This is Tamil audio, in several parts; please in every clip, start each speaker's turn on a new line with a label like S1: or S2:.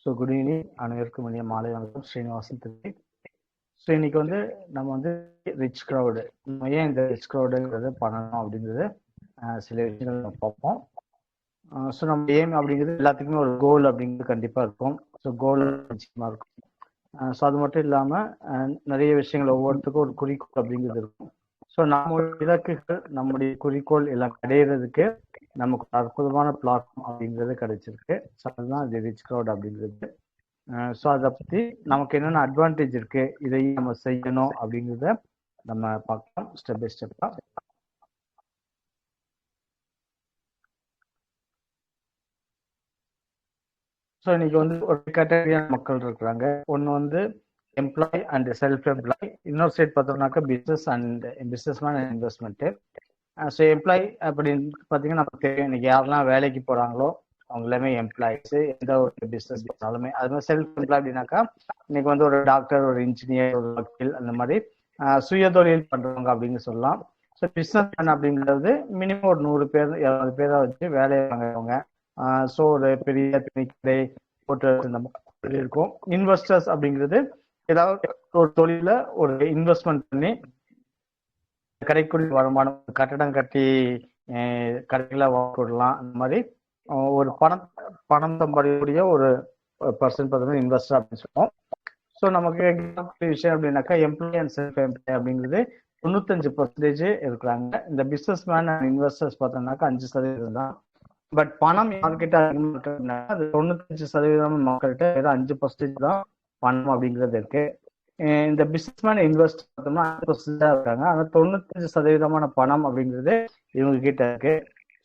S1: ஸோ குட் ஈவினிங், அனைவருக்கும் இனிய மாலை வணக்கம். ஸ்ரீனிவாசன் திருச்சி. ஸோ இன்னைக்கு நம்ம ரிச் க்ரௌடு, நம்ம ஏன் இந்த ரிச் க்ரௌடுங்கிறது பண்ணணும் அப்படிங்கிறது சில விஷயங்கள் நம்ம பார்ப்போம். ஸோ நம்ம ஏம் அப்படிங்கிறது எல்லாத்துக்குமே ஒரு கோல் அப்படிங்கிறது கண்டிப்பாக இருக்கும். ஸோ கோல் நிச்சயமாக இருக்கும். ஸோ அது மட்டும் இல்லாமல் நிறைய விஷயங்கள் ஒவ்வொருத்துக்கும் ஒரு குறிக்கோள் அப்படிங்கிறது இருக்கும். ஸோ நம்முடைய இலக்குகள், நம்முடைய குறிக்கோள் எல்லாம் அடையிறதுக்கு நமக்கு ஒரு அற்புதமான பிளாட்ஃபார்ம் அப்படிங்கிறது கிடைச்சிருக்கு. ஸோ அதுதான் இது ரிச் க்ரௌட் அப்படிங்கிறது. ஸோ அதை பற்றி நமக்கு என்னென்ன அட்வான்டேஜ் இருக்கு, இதையும் நம்ம செய்யணும் அப்படிங்கிறத நம்ம பார்க்கலாம் ஸ்டெப் பை ஸ்டெப்பா. ஸோ இன்னைக்கு ஒரு கேட்டகரியான மக்கள் இருக்கிறாங்க. ஒன்று எம்ப்ளாய் அண்ட் செல்ஃப் எம்ப்ளாய், இன்னொரு சைட் பார்த்தோம்னாக்கா business and businessman and investment. So employ அப்படின்னு பார்த்தீங்கன்னா நமக்கு தெரியும், இன்னைக்கு யாரெல்லாம் வேலைக்கு போகிறாங்களோ அவங்க எல்லாமே எம்ப்ளாயிஸ். எந்த ஒரு பிஸ்னஸ் பண்ணாலுமே அது மாதிரி செல்ஃப் எம்ப்ளாய் அப்படின்னாக்கா இன்னைக்கு ஒரு டாக்டர், ஒரு இன்ஜினியர், ஒரு வக்கீல், அந்த மாதிரி சுயதொழில் பண்றவங்க அப்படின்னு சொல்லலாம். ஸோ பிஸ்னஸ் மேன் அப்படிங்கிறது மினிமம் ஒரு 100 பேர் 200 பேரை வச்சு வேலையை வாங்குறவங்க. ஸோ ஒரு பெரிய துணிக்கடை போட்டு இந்த மாதிரி இருக்கும். இன்வெஸ்டர்ஸ் அப்படிங்கிறது ஏதாவது ஒரு தொழில ஒரு இன்வெஸ்ட்மெண்ட் பண்ணி கடைக்குடி வருமானம், கட்டடம் கட்டி கடைகளை வாங்கிடலாம். அந்த மாதிரி ஒரு பணம் சம்பாதிக்கக்கூடிய ஒரு பர்சன் பார்த்தோம்னா இன்வெஸ்டர் அப்படின்னு சொல்லுவோம். ஸோ நமக்கு விஷயம் அப்படின்னாக்கா எம்ப்ளாய் அண்ட் செல்ஃப் எம்ப்ளாய் அப்படிங்கிறது 95% இருக்கிறாங்க. இந்த பிஸ்னஸ் மேன் அண்ட் இன்வெஸ்டர்ஸ் பார்த்தோம்னாக்கா 5% தான். பட் பணம் யார்கிட்ட அதிகமாக இருக்குன்னா அது 95% மக்கள்கிட்ட வெறும் 5% தான் பணம் அப்படிங்கிறது இருக்கு. இந்த பிஸ்னஸ்மேன் இன்வெஸ்டர் பார்த்தோம்னா 5% இருக்காங்க. ஆனால் 95% பணம் அப்படிங்கிறது இவங்க கிட்ட இருக்கு.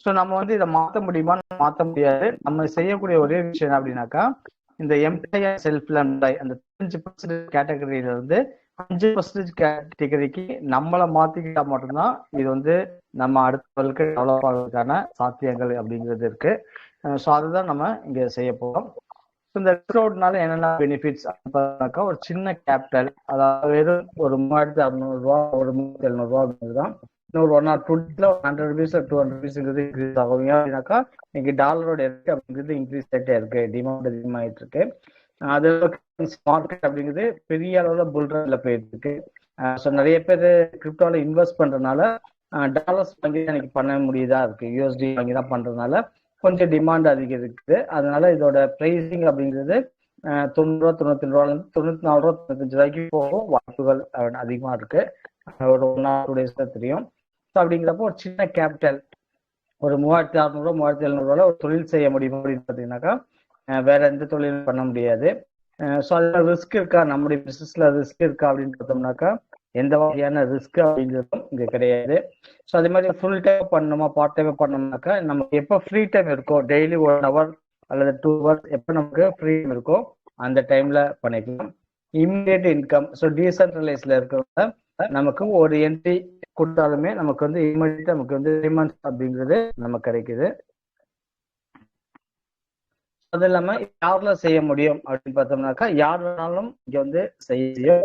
S1: ஸோ நம்ம இதை மாற்ற முடியுமா? மாற்ற முடியாது. நம்ம செய்யக்கூடிய ஒரே விஷயம் அப்படின்னாக்கா இந்த எம்ப்ளாய் செல்ஃப் எம்ப்ளாய் அந்த 5% கேட்டகரியில இருந்து 5% கேட்டகரிக்கு நம்மளை மாத்திக்கிட்டா மட்டும்தான் இது நம்ம அடுத்தவர்களுக்கு டெவலப் ஆகிறதுக்கான சாத்தியங்கள் அப்படிங்கிறது இருக்கு. ஸோ அதுதான் நம்ம இங்க செய்ய போறோம். இந்த ரிக்ரௌட்னால என்னென்ன பெனிஃபிட்ஸ் அப்படின்னாக்கா ஒரு சின்ன கேபிட்டல், அதாவது வெறும் ஒரு 3600 ரூபா, ஒரு 3700 ரூபா அப்படிங்கிறதுதான். இன்னொரு 1 or 2 டேஸ்ல 100 rupees 200 rupeesங்கிறது இன்க்ரீஸ் ஆகும். அப்படின்னாக்கா இன்னைக்கு டாலரோட இருக்கு அப்படிங்கிறது இன்க்ரீஸ் ஆகிட்டே இருக்கு, டிமாண்ட் அதிகமாகிட்டு இருக்கு. அது மார்க்கெட் அப்படிங்கிறது பெரிய அளவுல புல்ரன்ல போயிட்டு இருக்கு. ஸோ நிறைய பேர் கிரிப்டோல இன்வெஸ்ட் பண்றதுனால டாலர்ஸ் வாங்கி எனக்கு பண்ண முடியுதா இருக்கு, யூஎஸ்டி வாங்கி தான் பண்றதுனால கொஞ்சம் டிமாண்ட் அதிகம் இருக்குது. அதனால இதோட பிரைசிங் அப்படிங்கிறது 90 ரூபா 92 ரூபாயிலிருந்து 94 ரூபா 95 ரூபாய்க்கு போகும் வாய்ப்புகள் அதிகமா இருக்கு. ஒரு 1 or 2 days தான் தெரியும். ஸோ அப்படிங்கிறப்போ ஒரு சின்ன கேபிட்டல் ஒரு 3600 ரூபா 3700 ரூபாயில ஒரு தொழில் செய்ய முடியும் அப்படின்னு பார்த்தீங்கன்னாக்கா வேற எந்த தொழிலும் பண்ண முடியாது. ஸோ அதுல ரிஸ்க் இருக்கா, நம்முடைய பிசினஸ்ல ரிஸ்க் இருக்கா அப்படின்னு பார்த்தோம்னாக்கா எந்த வகையான ரிஸ்க் அப்படிங்கிறதும் இங்க கிடையாது. ஸோ அதே மாதிரி ஃபுல் டைம் பண்ணணுமா பார்ட் டைம் பண்ணோம்னாக்கா நமக்கு எப்போ ஃப்ரீ டைம் இருக்கோ, டெய்லி 1 hour அல்லது 2 hours எப்போ நமக்கு ஃப்ரீ டைம் இருக்கோ அந்த டைம்ல பண்ணிக்கலாம். இம்மிடியேட் இன்கம், ஸோ டீசென்ட்ரலைஸ்ல இருக்கிறவங்க நமக்கு ஒரு என்ட்ரி கொடுத்தாலுமே நமக்கு இம்மிடியேட் நமக்கு பேமெண்ட் அப்படிங்கிறது நமக்கு கிடைக்குது. அது இல்லாம யாருல செய்ய முடியும் அப்படின்னு பார்த்தோம்னாக்கா யார் வேணாலும் இங்க செய்ய,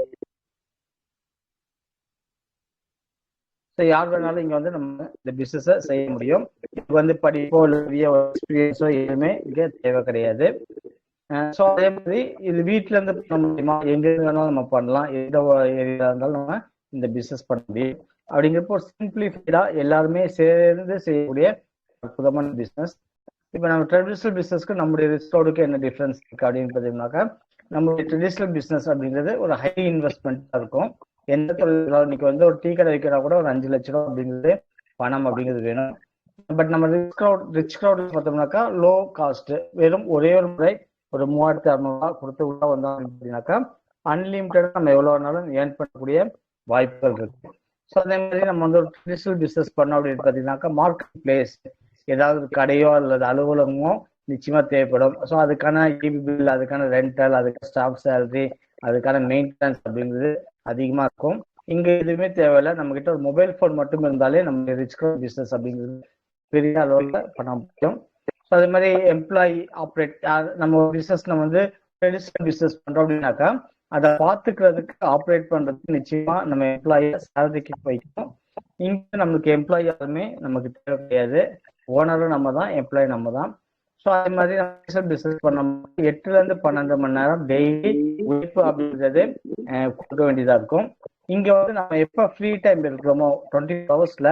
S1: யார் வேணாலும் இங்க நம்ம இந்த பிசினஸ செய்ய முடியும். படிப்போ பெரிய எக்ஸ்பீரியன்ஸோ எதுவுமே இங்க தேவை கிடையாது. ஸோ அதே மாதிரி இது வீட்டுல இருந்து பண்ண முடியுமா? எங்க வேணாலும் நம்ம பண்ணலாம், எந்த ஏரியா இருந்தாலும் நம்ம இந்த பிசினஸ் பண்ண முடியும். அப்படிங்கிறப்போ சிம்பிளிஃபைடா எல்லாருமே சேர்ந்து செய்யக்கூடிய அற்புதமான பிசினஸ். இப்போ நம்ம ட்ரெடிஷ்னல் பிசினஸ்க்கு நம்முடைய ரிஸ்கோடுக்கு என்ன டிஃபரன்ஸ் இருக்கு அப்படின்னு பார்த்தீங்கன்னாக்கா நம்மளுடைய ட்ரெடிஷ்னல் பிசினஸ் அப்படிங்கிறது ஒரு ஹை இன்வெஸ்ட்மெண்ட் இருக்கும். எந்த தொழில் இன்னைக்கு ஒரு டீ கடை வைக்கிறா கூட ஒரு 5 லட்சம் ரூபா அப்படிங்கிறது பணம் அப்படிங்கிறது வேணும். பட் நம்ம ரிச் க்ரௌட் பார்த்தோம்னாக்கா லோ காஸ்ட், வெறும் ஒரே ஒரு முறை ஒரு 3600 ரூபா கொடுத்து உள்ள வந்தோம் அப்படின்னாக்கா அன்லிமிட்டடா நம்ம எவ்வளவு வேணாலும் ஏர்ன் பண்ணக்கூடிய வாய்ப்புகள் இருக்கு. ஸோ அதே மாதிரி நம்ம ஒரு ட்ரெடிஷ்னல் பிசினஸ் பண்ணோம் அப்படின்னு பார்த்தீங்கன்னாக்கா மார்க்கெட் பிளேஸ், ஏதாவது கடையோ அல்லது அலுவலகமோ நிச்சயமா தேவைப்படும். ஸோ அதுக்கான இபி பில், அதுக்கான ரெண்டல், அதுக்கான ஸ்டாஃப் சேலரி, அதுக்கான மெயின்டெனன்ஸ் அப்படிங்கிறது அதிகமா இருக்கும். இங்க எதுவுமே தேவையில்லை, நம்ம கிட்ட ஒரு மொபைல் போன் மட்டும் இருந்தாலே நம்ம ரிச் க்ரௌட் பிசினஸ் அப்படிங்கிறது பெரிய அளவுல பண்ண முடியும். ஸோ அதே மாதிரி எம்ப்ளாயி ஆப்ரேட், நம்ம பிசினஸ் ட்ரெடிஷனல் பிசினஸ் பண்றோம் அப்படின்னாக்கா அதை பார்த்துக்கிறதுக்கு ஆப்ரேட் பண்றதுக்கு நிச்சயமா நம்ம எம்ப்ளாயி சேலரிக்கு வைக்கணும். இங்க நமக்கு எம்ப்ளாயி யாருமே நமக்கு தேவை கிடையாது. ஓனரும் நம்ம தான், எம்ப்ளாயி நம்ம தான். ஸோ அதே மாதிரி நம்ம பிசினஸ் பண்ண 8 to 12 மணி நேரம் டெய்லி உழைப்பு அப்படின்றது கொடுக்க வேண்டியதா இருக்கும். இங்க வந்து நம்ம எப்ப ஃப்ரீ டைம் இருக்கிறோமோ 24 ஹவர்ஸ்ல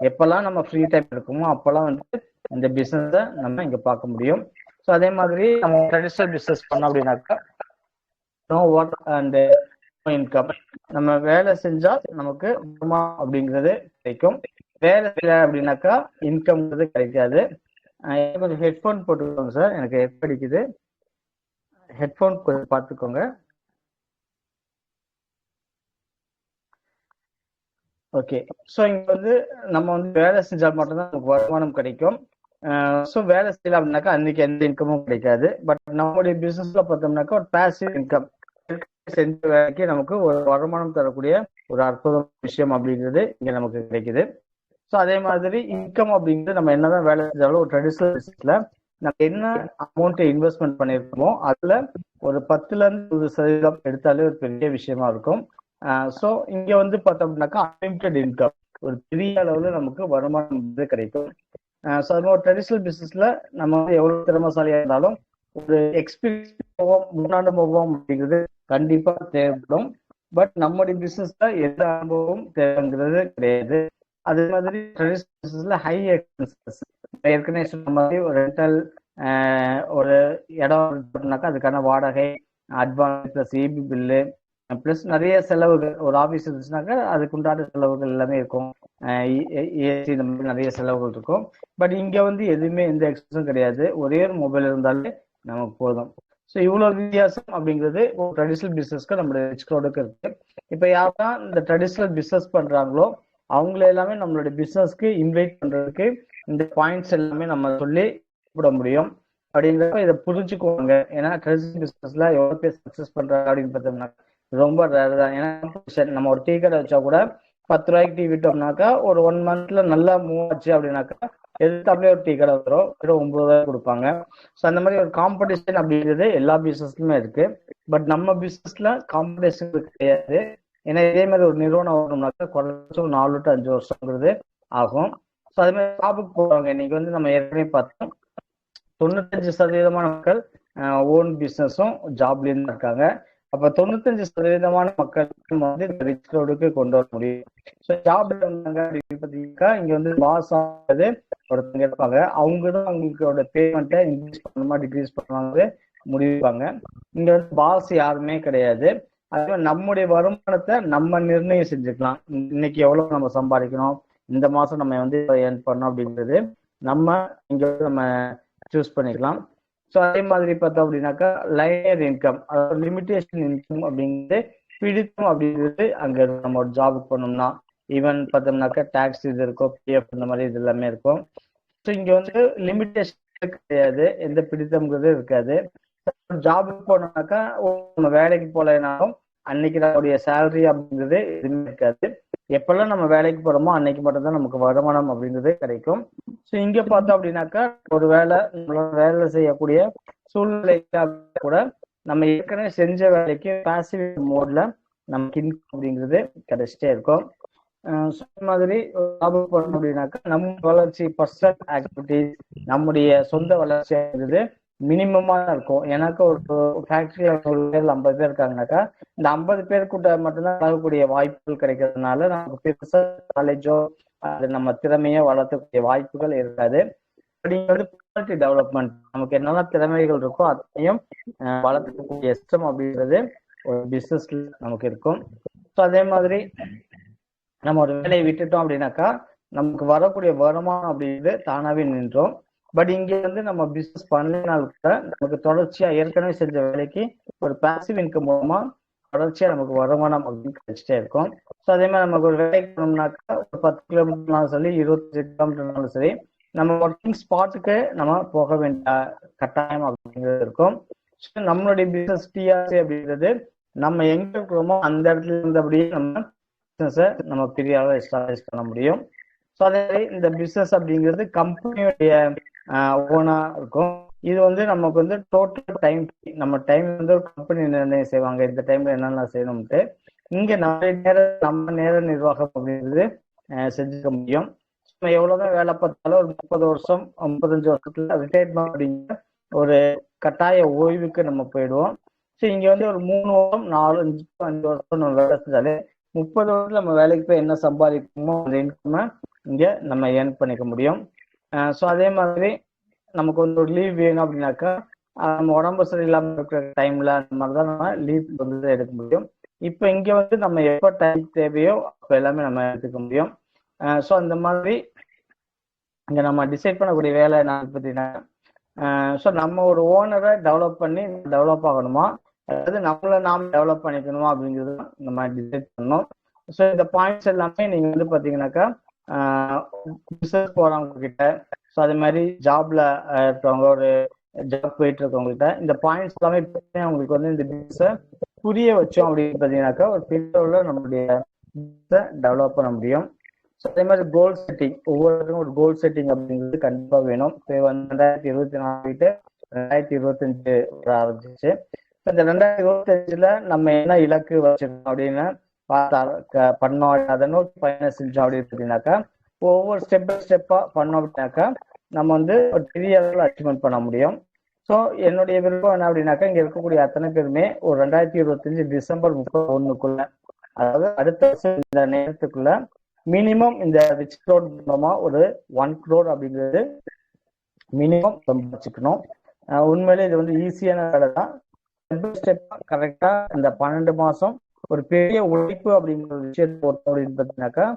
S1: எப்பெல்லாம் நம்ம ஃப்ரீ டைம் இருக்குமோ அப்பெல்லாம் வந்து இந்த பிசினஸ நம்ம இங்க பார்க்க முடியும். ஸோ அதே மாதிரி நம்ம ட்ரெடிஷனல் பிசினஸ் பண்ணோம் அப்படின்னாக்கா நோ ஒர்க் அண்ட் இன்கம். நம்ம வேலை செஞ்சா நமக்கு வருமானம் அப்படிங்கிறது கிடைக்கும். வேலை செய்யல அப்படின்னாக்கா இன்கம்ங்கிறது கிடைக்காது. கொஞ்சம் ஹெட்ஃபோன் போட்டுக்கோங்க சார், எனக்கு ஹெட் அடிக்குது. ஹெட்ஃபோன் கொஞ்சம் பார்த்துக்கோங்க. ஓகே. ஸோ இங்க வந்து நம்ம வந்து வேலை செஞ்சால் மட்டும்தான் நமக்கு வருமானம் கிடைக்கும். ஸோ வேலை செய்யல அப்படின்னாக்கா அன்னைக்கு எந்த இன்கமும் கிடைக்காது. பட் நம்மளுடைய பிசினஸ்ல பார்த்தோம்னாக்கா ஒரு பேசிவ் இன்கம், செஞ்ச வேலைக்கு நமக்கு ஒரு வருமானம் தரக்கூடிய ஒரு அற்புதமான விஷயம் அப்படிங்கிறது இங்க நமக்கு கிடைக்குது. ஸோ அதே மாதிரி இன்கம் அப்படிங்கிறது நம்ம என்னதான் வேலை செஞ்சாலும் ஒரு ட்ரெடிஷனல் பிசினஸ்ல நம்ம என்ன அமௌண்ட் இன்வெஸ்ட்மெண்ட் பண்ணிருக்கோமோ அதுல ஒரு 10% எடுத்தாலே ஒரு பெரிய விஷயமா இருக்கும். ஸோ இங்க வந்து பார்த்தோம்னாக்கா அன்லிமிட்டெட் இன்கம், ஒரு பெரிய அளவுல நமக்கு வருமானம் கிடைக்கும். ஸோ அது ஒரு ட்ரெடிஷனல் பிசினஸ்ல நம்ம வந்து எவ்வளவு திறமைசாலியா இருந்தாலும் ஒரு எக்ஸ்பீரியன்ஸ் முன்னாடி அப்படிங்கிறது கண்டிப்பா தேவைப்படும். பட் நம்முடைய பிசினஸ்ல எந்த அனுபவம் தேவைங்கிறது கிடையாது. அதே மாதிரி ட்ரெடிஷனல் பிசினஸ்ல ஹை எக்ஸ்பென்சஸ், ஏற்கனவே சொன்ன மாதிரி ஒரு ரெண்டல் ஒரு இடம் அதுக்கான வாடகை, advance plus EB bill plus நிறைய செலவுகள், ஒரு ஆஃபீஸ் இருந்துச்சுனாக்கா அதுக்கு உண்டான செலவுகள் எல்லாமே இருக்கும். ஏசி இந்த மாதிரி நிறைய செலவுகள் இருக்கும். பட் இங்க வந்து எதுவுமே எந்த எக்ஸ்பென்ஸும் கிடையாது, ஒரே ஒரு மொபைல் இருந்தாலே நமக்கு போதும். ஸோ இவ்வளவு வித்தியாசம் அப்படிங்கிறது ஒரு ட்ரெடிஷனல் பிசினஸ்க்கு நம்மளுடைய ரிச் க்ரௌடுக்கு இருக்கு. இப்போ யாரெல்லாம் இந்த ட்ரெடிஷனல் பிசினஸ் பண்றாங்களோ அவங்கள எல்லாமே நம்மளுடைய பிசினஸ்க்கு இன்வைட் பண்றதுக்கு இந்த பாயிண்ட்ஸ் எல்லாமே நம்ம சொல்லி கூப்பிட முடியும். அப்படிங்கிறப்ப இதை புரிஞ்சுக்குவாங்க. ஏன்னா ட்ரெடிஷனல் பிசினஸ்ல எவ்வளவு பேர் சக்சஸ் பண்றாங்க அப்படின்னு பார்த்தோம்னா ரொம்ப ரேர் தான். ஏன்னா நம்ம ஒரு டீ கடை வச்சா கூட 10 ரூபாய்க்கு டீ விட்டோம்னாக்கா ஒரு 1 மந்த்ல நல்லா மூவ் ஆச்சு அப்படின்னாக்கா எதிர்த்தாப்புலேயே ஒரு டீ கடை வரும், 9 ரூபாய் கொடுப்பாங்க. ஸோ அந்த மாதிரி ஒரு காம்படிஷன் அப்படிங்கிறது எல்லா பிசினஸ்லுமே இருக்கு. பட் நம்ம பிசினஸ்ல காம்படிஷன் கிடையாது. ஏன்னா இதே மாதிரி ஒரு நிறுவனம் வரணும்னாக்கா குறைஞ்சம் 4 to 5 வருஷங்கிறது ஆகும். ஸோ அதே மாதிரி ஜாபுக்கு போவாங்க. இன்னைக்கு வந்து நம்ம ஏற்கனவே பார்த்தோம் 95% மக்கள் ஓன் பிசினஸும் ஜாப்லயும் தான் இருக்காங்க. அப்ப 95% மக்கள் வந்து இந்த ரிச் க்ரௌடுக்கு கொண்டு வர முடியும். ஸோ ஜாப்ல இருந்தாங்க அப்படின்னு பார்த்தீங்கன்னா இங்க வந்து பாஸ் ஆகுது ஒருத்தங்க இருப்பாங்க. அவங்க தான் அவங்களோட பேமெண்ட்டை இன்க்ரீஸ் பண்ணணுமா டிக்ரீஸ் பண்ணுவாங்க முடிவாங்க. இங்க வந்து பாஸ் யாருமே கிடையாது. அதே நம்முடைய வருமானத்தை நம்ம நிர்ணயம் செஞ்சுக்கலாம். இன்னைக்கு எவ்வளவு நம்ம சம்பாதிக்கணும், இந்த மாசம் நம்ம வந்து ஏர்ன் பண்ணோம் அப்படிங்கிறது நம்ம இங்க நம்ம சூஸ் பண்ணிக்கலாம். ஸோ அதே மாதிரி பார்த்தோம் அப்படின்னாக்கா லைனர் இன்கம், அதாவது லிமிடேஷன் இன்கம் அப்படிங்கிறது பிடித்தம் அப்படிங்கிறது அங்க நம்ம ஒரு ஜாபுக்கு பண்ணோம்னா ஈவன் பார்த்தோம்னாக்கா டாக்ஸ் இது இருக்கும், பிஎஃப் இந்த மாதிரி இது எல்லாமே இருக்கும். ஸோ இங்க வந்து லிமிடேஷன் கிடையாது, எந்த பிடித்தம்ங்கிறது இருக்காது. ஜாபுக்கு போனோம்னாக்கா நம்ம வேலைக்கு போகலைனாலும் அன்னைக்கு நம்மளுடைய சேலரி அப்படிங்கிறது எதுவுமே இருக்காது. எப்பெல்லாம் நம்ம வேலைக்கு போறோமோ அன்னைக்கு மட்டும்தான் நமக்கு வருமானம் அப்படிங்கிறது கிடைக்கும். ஸோ இங்க பார்த்தோம் அப்படின்னாக்கா ஒரு வேலை செய்யக்கூடிய சூழ்நிலை கூட நம்ம ஏற்கனவே செஞ்ச வேலைக்கு பாசிவ் மோட்ல நமக்கு இன்கம் அப்படிங்கிறது கிடைச்சிட்டே இருக்கும். மாதிரி ஜாபுக்கு போறோம் அப்படின்னாக்கா நம்ம வளர்ச்சி, பர்சனல் ஆக்டிவிட்டிஸ், நம்முடைய சொந்த வளர்ச்சி அப்படிங்கிறது மினிமமா இருக்கும். எனக்கு ஒரு ஃபேக்டரியில 50 பேர் இருக்காங்கனாக்கா இந்த 50 பேருக்கிட்ட மட்டும்தான் பழகக்கூடிய வாய்ப்புகள் கிடைக்கிறதுனால நமக்கு பெருசா நாலேஜோ அது நம்ம திறமையோ வளர்த்தக்கூடிய வாய்ப்புகள் இருக்காது. குவாலிட்டி டெவலப்மெண்ட், நமக்கு என்னெல்லாம் திறமைகள் இருக்கோ அதையும் வளர்த்துக்கக்கூடிய சிஸ்டம் அப்படிங்கிறது ஒரு பிசினஸ்ல நமக்கு இருக்கும். ஸோ அதே மாதிரி நம்ம ஒரு வேலையை விட்டுட்டோம் அப்படின்னாக்கா நமக்கு வரக்கூடிய வருமானம் அப்படிங்கிறது தானாவே நின்றோம். பட் இங்க வந்து நம்ம பிசினஸ் பண்ணலனால கூட நமக்கு தொடர்ச்சியா ஏற்கனவே செஞ்ச வேலைக்கு ஒரு பாசிவ் இன்கம் மூலமா தொடர்ச்சியா நமக்கு வருமானம் அப்படின்னு கிடைச்சிட்டே இருக்கும். ஸோ அதே மாதிரி நமக்கு ஒரு வேலைக்கு போனோம்னாக்கா ஒரு 10 கிலோமீட்டர்னாலும் சரி, 25 கிலோமீட்டர்னாலும் சரி, நம்ம ஒர்க்கிங் ஸ்பாட்டுக்கு நம்ம போக வேண்டிய கட்டாயம் அப்படிங்கிறது இருக்கும். நம்மளுடைய பிசினஸ் டிஆர்சி அப்படிங்கிறது நம்ம எங்க இருக்கிறோமோ அந்த இடத்துல இருந்தபடியே நம்ம பிசினஸை நம்ம பெரிய அளவில் எஸ்டாப்ளிஷ் பண்ண முடியும். ஸோ அதே மாதிரி இந்த பிசினஸ் அப்படிங்கிறது கம்பெனியுடைய ஓனா இருக்கும். இது வந்து நமக்கு வந்து டோட்டல் டைம், நம்ம டைம் வந்து ஒரு கம்பெனி நிர்ணயம் செய்வாங்க இந்த டைம்ல என்னென்ன செய்யணும்ட்டு. இங்க நம்ம நேர நிர்வாகம் அப்படிங்கிறது செஞ்சுக்க முடியும். நம்ம எவ்வளவுதான் வேலை பார்த்தாலும் ஒரு 30 வருஷம் 35 வருஷத்துல ரிட்டையர்மெண்ட் அப்படிங்கிற ஒரு கட்டாய ஓய்வுக்கு நம்ம போயிடுவோம். ஸோ இங்க வந்து ஒரு 3 வருஷம் 4 5 வருஷம் நம்ம வேலை செஞ்சாலே 30 வருஷத்துல நம்ம வேலைக்கு போய் என்ன சம்பாதிக்கணுமோ அந்த இன்கமை இங்க நம்ம ஏர்ன் பண்ணிக்க முடியும். ஸோ அதே மாதிரி நமக்கு வந்து ஒரு லீவ் வேணும் அப்படின்னாக்கா நம்ம உடம்பு சரியில்லாம இருக்கிற டைம்ல அந்த மாதிரிதான் நம்ம லீவ் வந்து எடுக்க முடியும். இப்ப இங்க வந்து நம்ம எப்ப டைம் தேவையோ அப்ப எல்லாமே நம்ம எடுத்துக்க முடியும். ஸோ அந்த மாதிரி இங்க நம்ம டிசைட் பண்ணக்கூடிய வேலை என்ன பார்த்தீங்கன்னா, ஸோ நம்ம ஒரு ஓனரை டெவலப் பண்ணி டெவலப் ஆகணுமா, அதாவது நம்மளை நாம் டெவலப் பண்ணிக்கணுமா அப்படிங்கிறது நம்ம டிசைட் பண்ணணும். ஸோ இந்த பாயிண்ட்ஸ் எல்லாமே நீங்க வந்து பாத்தீங்கன்னாக்கா பிசினஸ் போறவங்க கிட்ட, ஸோ அதே மாதிரி ஜாப்ல இருக்கவங்க, ஒரு ஜாப் போயிட்டு இருக்கவங்க கிட்ட இந்த பாயிண்ட்ஸ் எல்லாமே அவங்களுக்கு வந்து இந்த பிசினஸை புரிய வச்சோம் அப்படின்னு பாத்தீங்கன்னாக்கா ஒரு பெரிய நம்மளுடைய டெவலப் பண்ண முடியும். ஸோ அதே மாதிரி கோல் செட்டிங், ஒவ்வொருத்தருக்கும் ஒரு கோல் செட்டிங் அப்படிங்கிறது கண்டிப்பா வேணும். இப்போ வந்து 2024 2025 ஆரம்பிச்சிச்சு. இந்த 2025ல நம்ம என்ன இலக்கு வச்சிருக்கோம் அப்படின்னு பண்ணோம், அதை நோக்கி பயணம் செஞ்சோம் அப்படின்னு பார்த்தீங்கன்னாக்கா ஒவ்வொரு ஸ்டெப் பை ஸ்டெப்பா பண்ணோம் அப்படின்னாக்கா நம்ம வந்து ஒரு பெரிய அளவில் அச்சீவ்மெண்ட் பண்ண முடியும். ஸோ என்னுடைய விருப்பம் என்ன அப்படின்னாக்கா இங்க இருக்கக்கூடிய அத்தனை பேருமே ஒரு 2025 டிசம்பர் 31க்குள்ள, அதாவது அடுத்த வருஷம் இந்த நேரத்துக்குள்ள மினிமம் இந்த ரிச் க்ரோட் மூலமா ஒரு 1 crore அப்படிங்கிறது மினிமம் சம்பாதிச்சுக்கணும். உண்மையிலே இது வந்து ஈஸியான வேலை தான். கரெக்டா இந்த 12 மாசம் ஒரு பெரிய உழைப்பு அப்படிங்கிற ஒரு விஷயத்தை பொறுத்த அப்படின்னு பார்த்தீங்கன்னாக்கா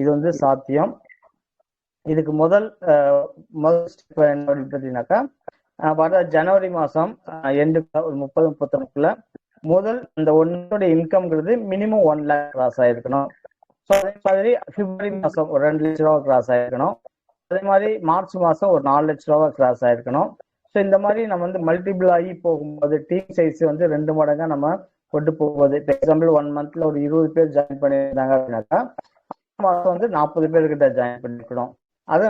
S1: இது வந்து சாத்தியம். இதுக்கு முதல் ஸ்டெப் என்ன அப்படின்னு பார்த்தீங்கன்னாக்கா வர ஜனவரி மாசம் எண்டு ஒரு 30-31க்குள்ள முதல் இந்த ஒன்னோட இன்கம்ங்கிறது மினிமம் 1 lakh கிராஸ் ஆயிருக்கணும். ஸோ அதே மாதிரி பிப்ரவரி மாசம் ஒரு 2 லட்ச ரூபா கிராஸ் ஆயிருக்கணும். அதே மாதிரி மார்ச் மாசம் ஒரு 4 லட்ச ரூபா கிராஸ் ஆயிருக்கணும். ஸோ இந்த மாதிரி நம்ம வந்து மல்டிபிள் ஆகி போகும்போது டீம் சைஸ் வந்து 2 மடங்கா நம்ம கொண்டு போகும்போது, இப்போ எக்ஸாம்பிள் 1 monthல ஒரு 20 பேர் ஜாயின் பண்ணியிருந்தாங்க அப்படின்னாக்கா மாசம் வந்து 40 பேர்கிட்ட ஜாயின் பண்ணிருக்கணும். அது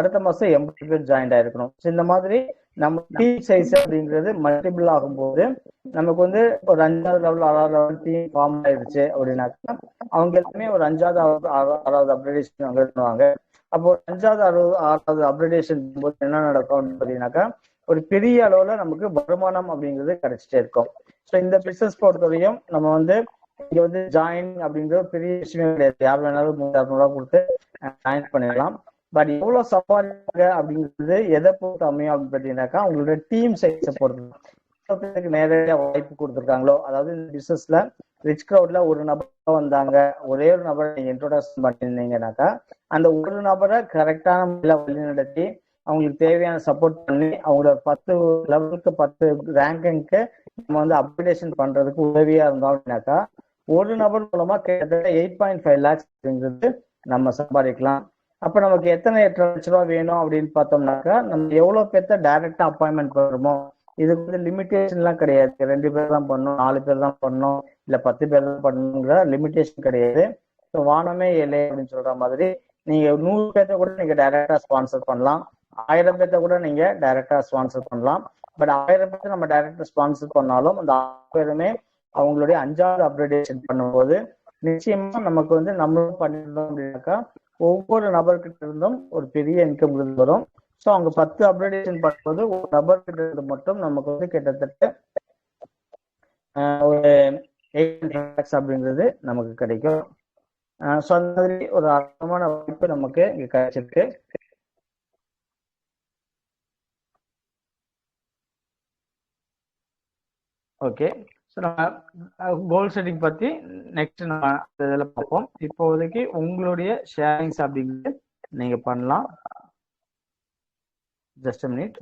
S1: அடுத்த மாசம் 80 பேர் ஜாயின் ஆயிருக்கணும். ஸோ இந்த மாதிரி நம்ம டீம் சைஸ் அப்படிங்கிறது மல்டிபிள் ஆகும்போது நமக்கு வந்து ஒரு 5வது லெவல் 6வது லெவல் டீம் ஃபார்ம் ஆயிடுச்சு அப்படின்னாக்கா அவங்க எல்லாமே ஒரு 5வது 6வது அப்கிரேடேஷன் அவங்க பண்ணுவாங்க. அப்போ 5வது 6வது அப்கிரேடேஷன் போது என்ன நடக்கும் அப்படின்னு பார்த்தீங்கன்னாக்கா ஒரு பெரிய அளவுல நமக்கு வருமானம் அப்படிங்கிறது கிடைச்சிட்டே இருக்கும். ஸோ இந்த பிசினஸ் பொறுத்தவரையும் நம்ம வந்து இங்க வந்து ஜாயின் அப்படிங்கிறது பெரிய விஷயம் கிடையாது. யார் வேணாலும் 300 ரூபா கொடுத்து ஜாயின் பண்ணிடலாம். பட் எவ்வளவு சம்பாதிக்க அப்படிங்கிறது எதை பொறுத்து அமையும் அப்படின்னு பார்த்தீங்கன்னாக்கா அவங்களோட டீம் சைஸை பொறுத்து நேரடியாக வாய்ப்பு கொடுத்துருக்காங்களோ, அதாவது இந்த பிசினஸ்ல ரிச் க்ரௌட்ல ஒரு நபர் வந்தாங்க, ஒரே ஒரு நபரை நீங்க இன்ட்ரோடக்ஷன் பண்ணிருந்தீங்கன்னாக்கா அந்த ஒரு நபரை கரெக்டான முறையில் வழிநடத்தி அவங்களுக்கு தேவையான சப்போர்ட் பண்ணி அவங்களோட 10 லெவலுக்கு 10 ரேங்கிங்க்கு நம்ம வந்து அப்கிரேடேஷன் பண்றதுக்கு உதவியா இருந்தோம் அப்படின்னாக்கா ஒரு நபர் மூலமா கிட்டத்தட்ட 8.5 lakhs அப்படிங்கிறது நம்ம சம்பாதிக்கலாம். அப்ப நமக்கு எத்தனை 8 லட்ச ரூபா வேணும் அப்படின்னு பார்த்தோம்னாக்கா நம்ம எவ்வளவு பேர்த்த டைரக்டா அப்பாயின்மெண்ட் பண்ணுறோமோ, இதுக்கு வந்து லிமிடேஷன் எல்லாம் கிடையாது. 2 பேர் தான் பண்ணணும், 4 பேர் தான் பண்ணணும், இல்ல 10 பேர் தான் பண்ணணுங்கிற லிமிடேஷன் கிடையாது. ஸோ வானமே இல்லை அப்படின்னு சொல்ற மாதிரி நீங்க 100 பேர்த்த கூட நீங்க டைரக்டா ஸ்பான்சர் பண்ணலாம், 1000 பேர்த்த கூட நீங்க டைரக்டா ஸ்பான்சர் பண்ணலாம். பட் 1000 பேர்த்த நம்ம டைரக்டா ஸ்பான்சர் பண்ணாலும் அந்த 1000 பேருமே அவங்களுடைய 5வது அப்கிரேடேஷன் பண்ணும்போது நிச்சயமா நமக்கு வந்து நம்மளும் பண்ணிருந்தோம் அப்படின்னாக்கா ஒவ்வொரு நபர்கிட்ட இருந்தும் ஒரு பெரிய இன்கம் வரும். ஸோ அவங்க 10 அப்கிரேடேஷன் பண்ணும்போது ஒரு நபர்கிட்ட இருந்து மட்டும் நமக்கு வந்து கிட்டத்தட்ட ஒரு 8 lakhs அப்படிங்கிறது நமக்கு கிடைக்கும். ஸோ அந்த மாதிரி ஒரு அற்புதமான வாய்ப்பு நமக்கு இங்க கிடைச்சிருக்கு. ஓகே, ஸோ நம்ம கோல் செட்டிங் பத்தி நெக்ஸ்ட் நம்ம இதில் பார்ப்போம். இப்போதைக்கு உங்களுடைய ஷேரிங்ஸ் அப்படிங்கிறது நீங்க பண்ணலாம். Just a minute.